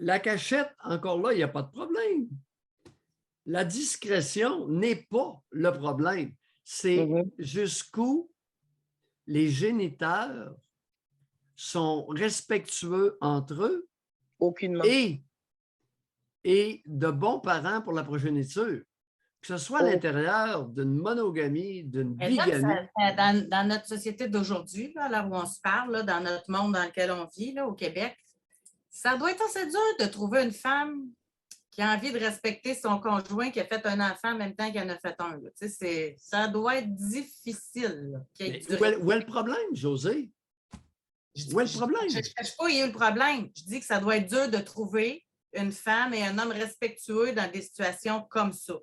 La cachette, encore là, il n'y a pas de problème. La discrétion n'est pas le problème. C'est jusqu'où les géniteurs sont respectueux entre eux Aucunement. et de bons parents pour la progéniture. Que ce soit à l'intérieur d'une monogamie, d'une bigamie. Dans notre société d'aujourd'hui, là où on se parle, là, dans notre monde dans lequel on vit, là, au Québec, ça doit être assez dur de trouver une femme qui a envie de respecter son conjoint qui a fait un enfant en même temps qu'il en a fait un. Ça doit être difficile. Où est le problème, Josée? Où est le problème? Je ne cherche pas où est le problème. Je dis que ça doit être dur de trouver une femme et un homme respectueux dans des situations comme ça.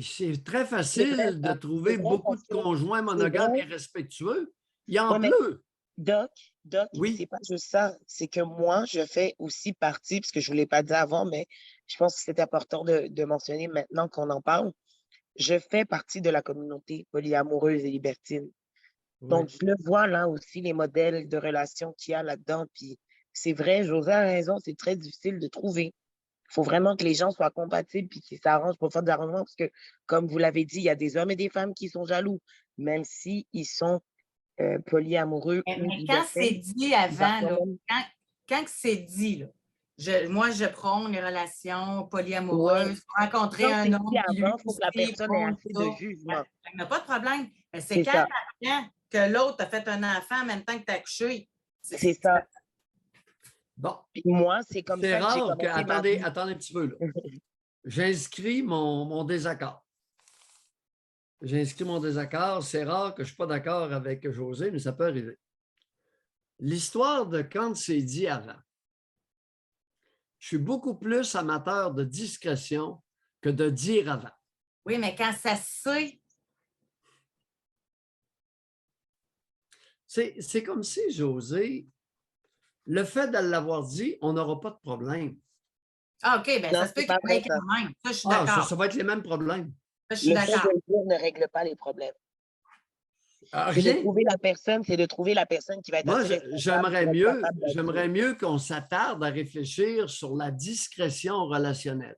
C'est très facile de trouver beaucoup de conjoints monogames et respectueux. Il y en pleut. Doc, oui. C'est pas juste ça. C'est que moi, je fais aussi partie, parce que je ne vous l'ai pas dit avant, mais je pense que c'est important de mentionner maintenant qu'on en parle. Je fais partie de la communauté polyamoureuse et libertine. Oui. Donc, je le vois là aussi, les modèles de relations qu'il y a là-dedans. Puis c'est vrai, José a raison, c'est très difficile de trouver. Il faut vraiment que les gens soient compatibles puis qu'ils s'arrangent pour faire des arrangements parce que, comme vous l'avez dit, il y a des hommes et des femmes qui sont jaloux, même s'ils sont polyamoureux. Mais quand c'est dit avant, là, quand c'est dit, là, moi, je prône les relations polyamoureuses pour rencontrer un homme. Il faut que la personne ait assez de jugement. Il n'y a pas de problème. Mais c'est quand que l'autre a fait un enfant en même temps que tu as accouché. C'est ça. Bon. Puis moi, c'est comme ça. C'est rare que. Attendez un petit peu. J'inscris mon désaccord. J'inscris mon désaccord. C'est rare que je ne suis pas d'accord avec José, mais ça peut arriver. L'histoire de quand c'est dit avant. Je suis beaucoup plus amateur de discrétion que de dire avant. Oui, mais quand ça se sait. C'est comme si, José, le fait de l'avoir dit, on n'aura pas de problème. Ah, OK, bien, ça se peut qu'il y ait quand même. Ça, je suis d'accord. Ça va être les mêmes problèmes. Ça, je suis d'accord. Le fait de le dire ne règle pas les problèmes. C'est de trouver la personne qui va être. Moi, j'aimerais mieux qu'on s'attarde à réfléchir sur la discrétion relationnelle.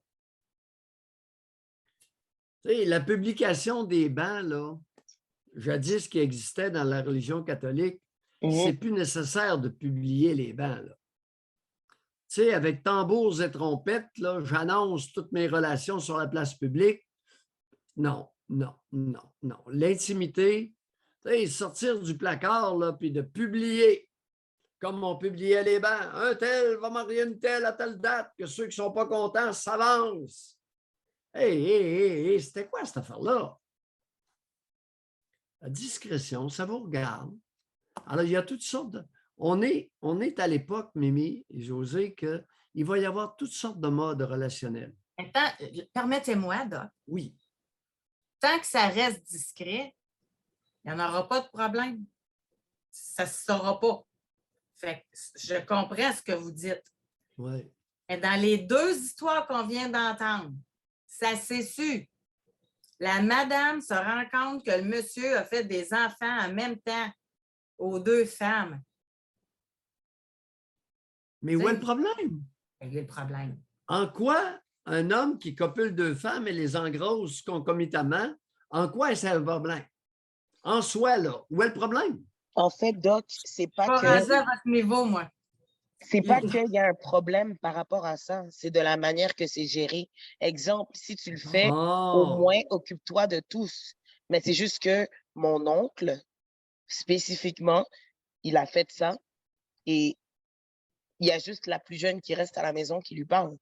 Tu sais, la publication des bans, là, jadis qui existait dans la religion catholique, c'est plus nécessaire de publier les bans. Là. Tu sais, avec tambours et trompettes, j'annonce toutes mes relations sur la place publique. Non. L'intimité, sortir du placard puis de publier, comme on publiait les bans, un tel va marier une telle à telle date, que ceux qui ne sont pas contents s'avancent. Hey, c'était quoi cette affaire-là? La discrétion, ça vous regarde. Alors, il y a toutes sortes de... On est à l'époque, Mimi et José, qu'il va y avoir toutes sortes de modes relationnels. Attends, permettez-moi, Doc. Oui. Tant que ça reste discret, il n'y en aura pas de problème. Ça ne se saura pas. Fait que je comprends ce que vous dites. Oui. Mais dans les deux histoires qu'on vient d'entendre, ça s'est su. La madame se rend compte que le monsieur a fait des enfants en même temps aux deux femmes. Mais où est le problème? Il y a le problème. En quoi un homme qui copule deux femmes et les engrosse concomitamment, en quoi est-ce un problème? En soi, là, où est le problème? En fait, Doc, c'est pas que... à votre niveau, moi. C'est pas qu'il y a un problème par rapport à ça, c'est de la manière que c'est géré. Exemple, si tu le fais, au moins, occupe-toi de tous. Mais c'est juste que mon oncle, spécifiquement, il a fait ça et il y a juste la plus jeune qui reste à la maison qui lui parle.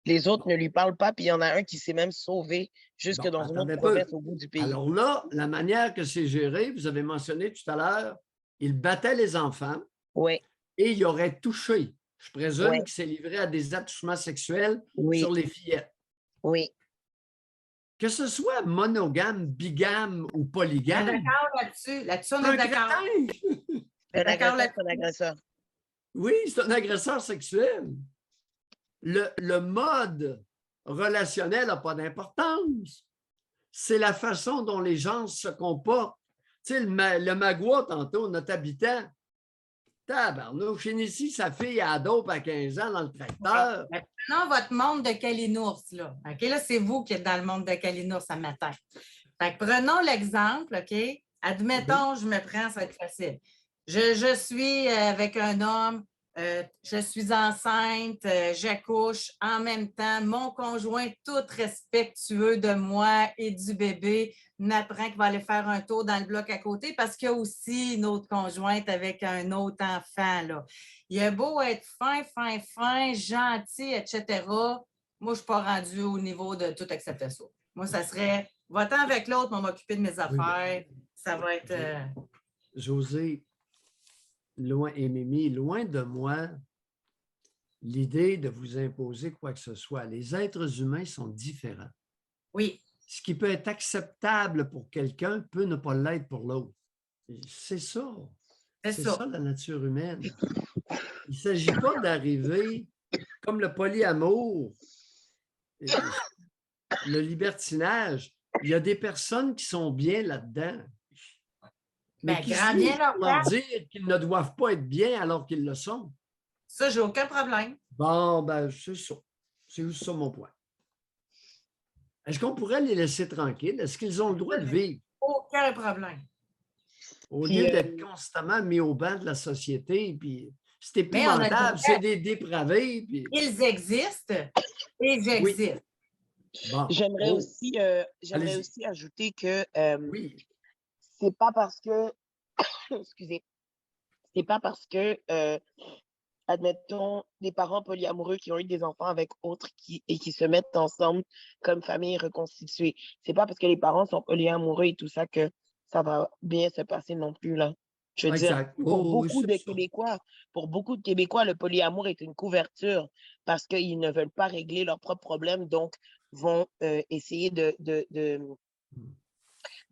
Les autres ne lui parlent pas, puis il y en a un qui s'est même sauvé jusque dans une autre province au bout du pays. Alors là, la manière que c'est géré, vous avez mentionné tout à l'heure, il battait les enfants. Oui. Et il aurait touché. Je présume qu'il s'est livré à des attouchements sexuels sur les fillettes. Oui. Que ce soit monogame, bigame ou polygame. On est d'accord là-dessus. Là-dessus, on est d'accord. C'est un agresseur. Oui, c'est un agresseur sexuel. Le mode relationnel n'a pas d'importance. C'est la façon dont les gens se comportent. Tu sais, le magua, tantôt, notre habitant, Tabarnouche, ici, sa fille a dope à 15 ans dans le tracteur. Maintenant, votre monde de Kalinours, là. OK, là, c'est vous qui êtes dans le monde de Kalinours ce matin. Fait que prenons l'exemple, OK? Admettons, je me prends, ça va être facile. Je suis avec un homme, je suis enceinte, j'accouche en même temps. Mon conjoint, tout respectueux de moi et du bébé, m'apprend qu'il va aller faire un tour dans le bloc à côté parce qu'il y a aussi une autre conjointe avec un autre enfant, là. Il a beau être fin, gentil, etc. Moi, je ne suis pas rendue au niveau de tout accepter ça. Moi, ça serait, va-t'en avec l'autre, on va m'occuper de mes affaires. Ça va être... Josée, loin, et Mimi, loin de moi l'idée de vous imposer quoi que ce soit. Les êtres humains sont différents. Oui. Ce qui peut être acceptable pour quelqu'un peut ne pas l'être pour l'autre. C'est ça. C'est ça la nature humaine. Il ne s'agit pas d'arriver comme le polyamour, le libertinage. Il y a des personnes qui sont bien là-dedans. Mais qui leur dire qu'ils ne doivent pas être bien alors qu'ils le sont. Ça, j'ai aucun problème. Bon, ben, c'est ça. C'est juste ça mon point. Est-ce qu'on pourrait les laisser tranquilles? Est-ce qu'ils ont le droit de vivre? Aucun problème. Au lieu d'être constamment mis au banc de la société, puis c'est épouvantable, c'est des dépravés. Puis... Ils existent et j'existe. Oui. Bon. J'aimerais aussi ajouter que c'est pas parce que, excusez, c'est pas parce que, admettons, des parents polyamoureux qui ont eu des enfants avec autres et qui se mettent ensemble comme famille reconstituée. C'est pas parce que les parents sont polyamoureux et tout ça que ça va bien se passer non plus, là. Je veux dire, pour beaucoup de Québécois, le polyamour est une couverture parce qu'ils ne veulent pas régler leurs propres problèmes, donc vont essayer de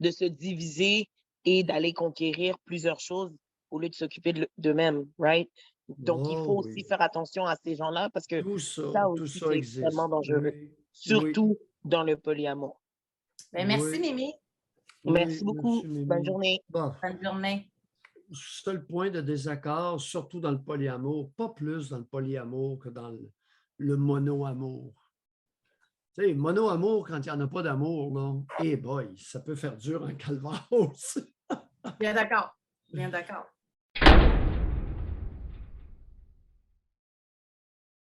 se diviser et d'aller conquérir plusieurs choses au lieu de s'occuper d'eux-mêmes, right? Donc, il faut aussi faire attention à ces gens-là parce que ça aussi, c'est extrêmement dangereux, surtout dans le polyamour. Ben, merci, Mimi. Merci beaucoup. Bonne journée. Bonne journée. Seul point de désaccord, surtout dans le polyamour, pas plus dans le polyamour que dans le mono-amour. Tu sais, mono-amour, quand il n'y en a pas d'amour, non, boy, ça peut faire dur en calvaire aussi. Bien d'accord. Bien d'accord.